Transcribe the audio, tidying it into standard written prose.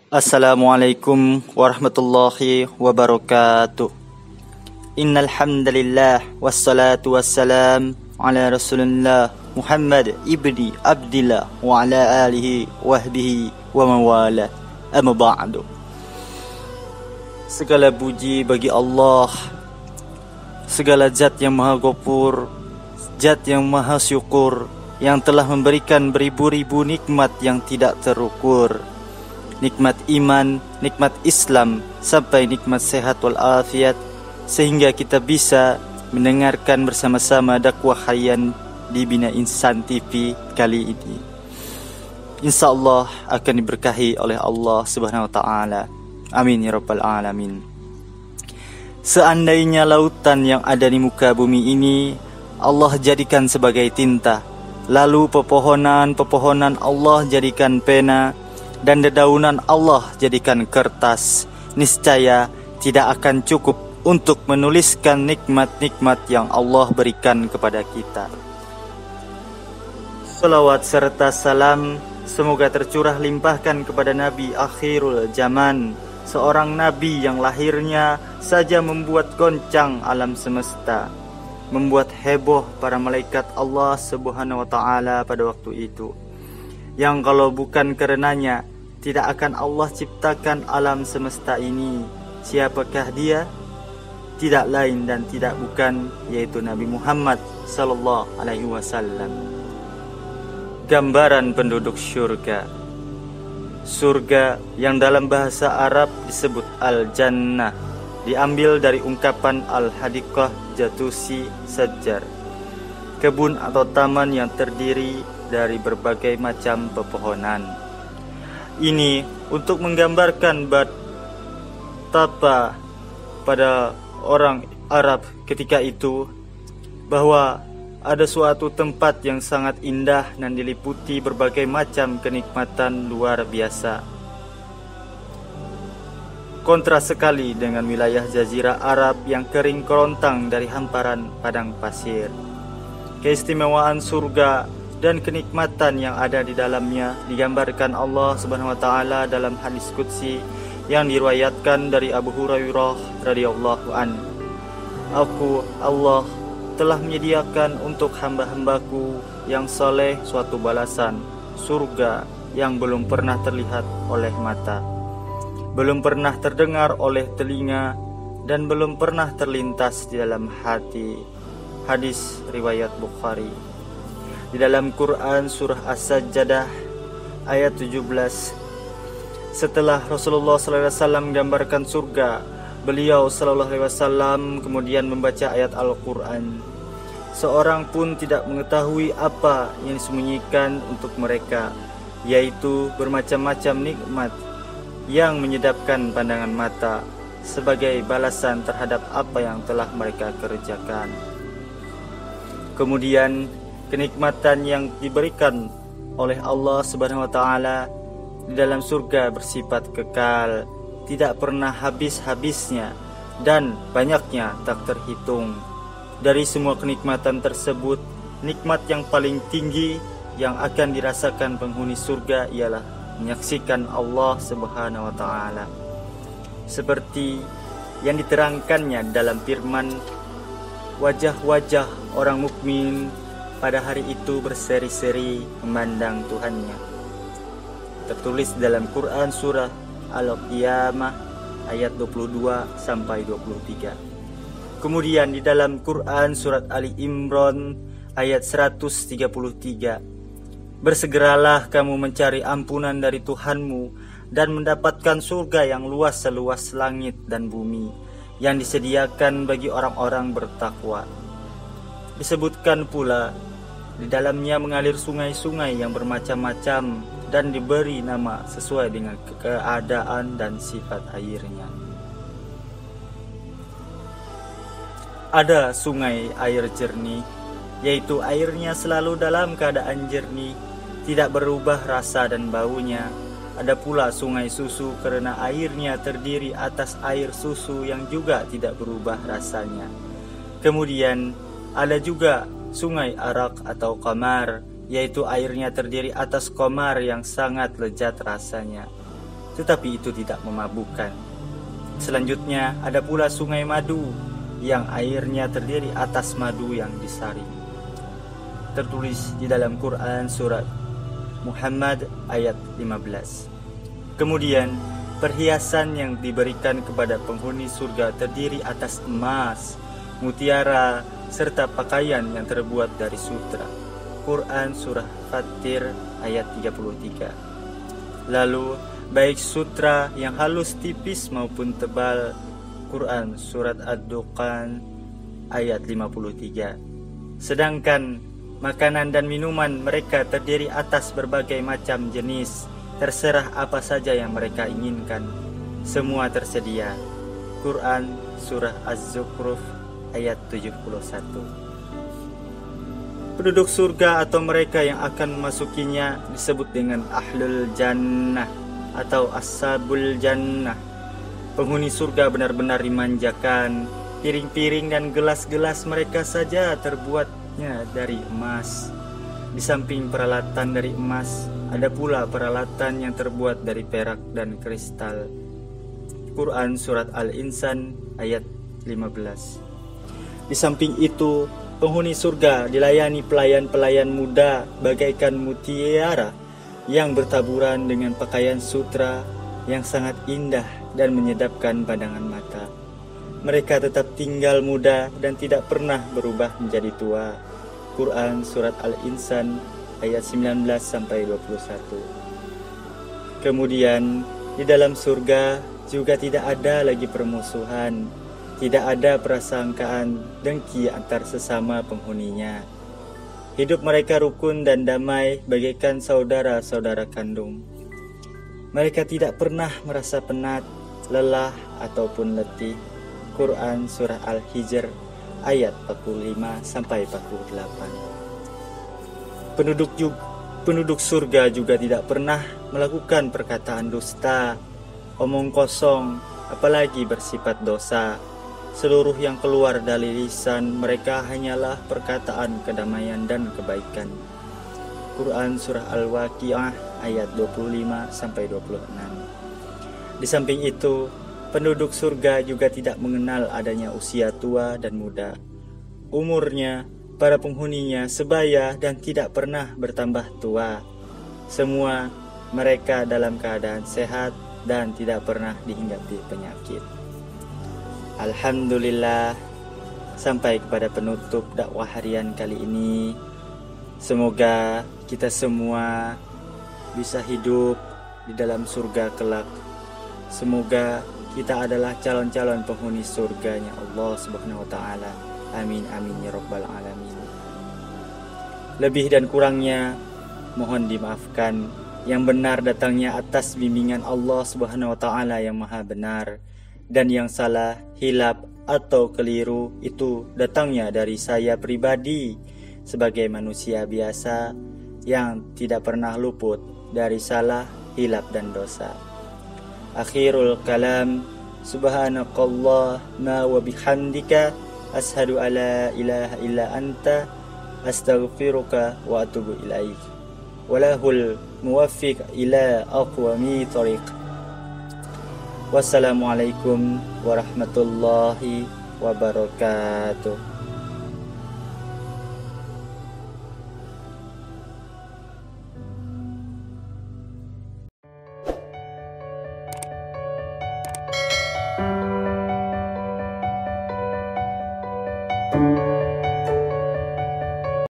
Assalamualaikum warahmatullahi wabarakatuh. Innal hamdalillah wassalatu wassalam ala Rasulillah Muhammad ibni Abdillah wa ala alihi wahbihi wa mawala. Amma ba'du. Segala puji bagi Allah, segala zat yang maha ghafur, zat yang maha syukur, yang telah memberikan beribu-ribu nikmat yang tidak terukur. Nikmat iman, nikmat Islam, sampai nikmat sehat walafiat, sehingga kita bisa mendengarkan bersama-sama dakwah harian di Bina Insan TV kali ini. Insya Allah akan diberkahi oleh Allah Subhanahu wa Ta'ala. Amin ya Rabbal Alamin. Seandainya lautan yang ada di muka bumi ini Allah jadikan sebagai tinta, lalu pepohonan Allah jadikan pena, dan dedaunan Allah jadikan kertas, niscaya tidak akan cukup untuk menuliskan nikmat-nikmat yang Allah berikan kepada kita. Salawat serta salam semoga tercurah limpahkan kepada Nabi akhirul zaman, seorang Nabi yang lahirnya saja membuat goncang alam semesta, membuat heboh para malaikat Allah Subhanahu wa Ta'ala pada waktu itu, yang kalau bukan karenanya tidak akan Allah ciptakan alam semesta ini. Siapakah dia? Tidak lain dan tidak bukan, yaitu Nabi Muhammad sallallahu alaihi wasallam. Gambaran penduduk surga. Surga yang dalam bahasa Arab disebut Al-Jannah, diambil dari ungkapan Al-Hadiqah Jatusi Sajjar, kebun atau taman yang terdiri dari berbagai macam pepohonan. Ini untuk menggambarkan betapa pada orang Arab ketika itu bahwa ada suatu tempat yang sangat indah dan diliputi berbagai macam kenikmatan luar biasa. Kontras sekali dengan wilayah Jazirah Arab yang kering kerontang dari hamparan padang pasir. Keistimewaan surga dan kenikmatan yang ada di dalamnya digambarkan Allah Subhanahu wa Ta'ala dalam hadis qudsi yang diriwayatkan dari Abu Hurairah radhiyallahu an. Allah telah menyediakan untuk hamba-hambaku yang saleh suatu balasan, surga yang belum pernah terlihat oleh mata, belum pernah terdengar oleh telinga, dan belum pernah terlintas di dalam hati. Hadis riwayat Bukhari. Di dalam Quran surah As-Sajdah ayat 17, setelah Rasulullah SAW menggambarkan surga, beliau SAW kemudian membaca ayat Al-Quran. Seorang pun tidak mengetahui apa yang disembunyikan untuk mereka, yaitu bermacam-macam nikmat yang menyedapkan pandangan mata sebagai balasan terhadap apa yang telah mereka kerjakan. Kemudian kenikmatan yang diberikan oleh Allah Subhanahu wa Ta'ala di dalam surga bersifat kekal, tidak pernah habis-habisnya dan banyaknya tak terhitung. Dari semua kenikmatan tersebut, nikmat yang paling tinggi yang akan dirasakan penghuni surga ialah menyaksikan Allah Subhanahu wa Ta'ala, seperti yang diterangkannya dalam firman, wajah-wajah orang mukmin pada hari itu berseri-seri memandang Tuhannya. Tertulis dalam Quran surah Al-Qiyamah ayat 22 sampai 23. Kemudian di dalam Quran surat Ali Imran ayat 133. Bersegeralah kamu mencari ampunan dari Tuhanmu dan mendapatkan surga yang luas seluas langit dan bumi, yang disediakan bagi orang-orang bertakwa. Disebutkan pula di dalamnya mengalir sungai-sungai yang bermacam-macam dan diberi nama sesuai dengan keadaan dan sifat airnya. Ada sungai air jernih, yaitu airnya selalu dalam keadaan jernih, tidak berubah rasa dan baunya. Ada pula sungai susu karena airnya terdiri atas air susu yang juga tidak berubah rasanya. Kemudian ada juga sungai arak atau qamar, yaitu airnya terdiri atas qamar yang sangat lezat rasanya. tetapi itu tidak memabukkan. Selanjutnya ada pula sungai madu yang airnya terdiri atas madu yang disaring. Tertulis di dalam Quran surat Muhammad ayat 15. Kemudian perhiasan yang diberikan kepada penghuni surga terdiri atas emas, mutiara, serta pakaian yang terbuat dari sutra. Quran surah Fatir ayat 33. Lalu baik sutra yang halus tipis maupun tebal. Quran surat Ad-Dukhan ayat 53. Sedangkan makanan dan minuman mereka terdiri atas berbagai macam jenis, terserah apa saja yang mereka inginkan. Semua tersedia. Quran surah Az-Zukhruf ayat 71. Penduduk surga atau mereka yang akan memasukinya disebut dengan Ahlul Jannah atau Ashabul Jannah. Penghuni surga benar-benar dimanjakan. Piring-piring dan gelas-gelas mereka saja terbuatnya dari emas. Di samping peralatan dari emas, ada pula peralatan yang terbuat dari perak dan kristal. Quran surat Al-Insan ayat 15. Di samping itu, penghuni surga dilayani pelayan-pelayan muda bagaikan mutiara yang bertaburan dengan pakaian sutra yang sangat indah dan menyedapkan pandangan mata. Mereka tetap tinggal muda dan tidak pernah berubah menjadi tua. Quran surat Al-Insan ayat 19-21. Kemudian di dalam surga juga tidak ada lagi permusuhan, tidak ada prasangkaan dengki antar sesama penghuninya. Hidup mereka rukun dan damai bagaikan saudara-saudara kandung. Mereka tidak pernah merasa penat, lelah, ataupun letih. Quran surah Al-Hijr ayat 45-48. Penduduk surga juga tidak pernah melakukan perkataan dusta, omong kosong, apalagi bersifat dosa. Seluruh yang keluar dari lisan mereka hanyalah perkataan kedamaian dan kebaikan. Quran surah Al-Waqiah ayat 25-26. Di samping itu, penduduk surga juga tidak mengenal adanya usia tua dan muda. Umurnya, para penghuninya sebaya dan tidak pernah bertambah tua. Semua mereka dalam keadaan sehat dan tidak pernah dihinggapi penyakit. Alhamdulillah, sampai kepada penutup dakwah harian kali ini. Semoga kita semua bisa hidup di dalam surga kelak. Semoga kita adalah calon-calon penghuni surganya Allah Subhanahu wa taala. Amin amin ya rabbal alamin. Lebih dan kurangnya mohon dimaafkan. Yang benar datangnya atas bimbingan Allah Subhanahu wa taala yang maha benar, dan yang salah, hilaf atau keliru itu datangnya dari saya pribadi sebagai manusia biasa yang tidak pernah luput dari salah, hilaf dan dosa. Akhirul kalam, subhanakallahumma wa bihamdika ashhadu alla ilaha illa anta astaghfiruka wa atubu ilaik. Walahul muwaffiq ila aqwami thariq. Wassalamualaikum warahmatullahi wabarakatuh.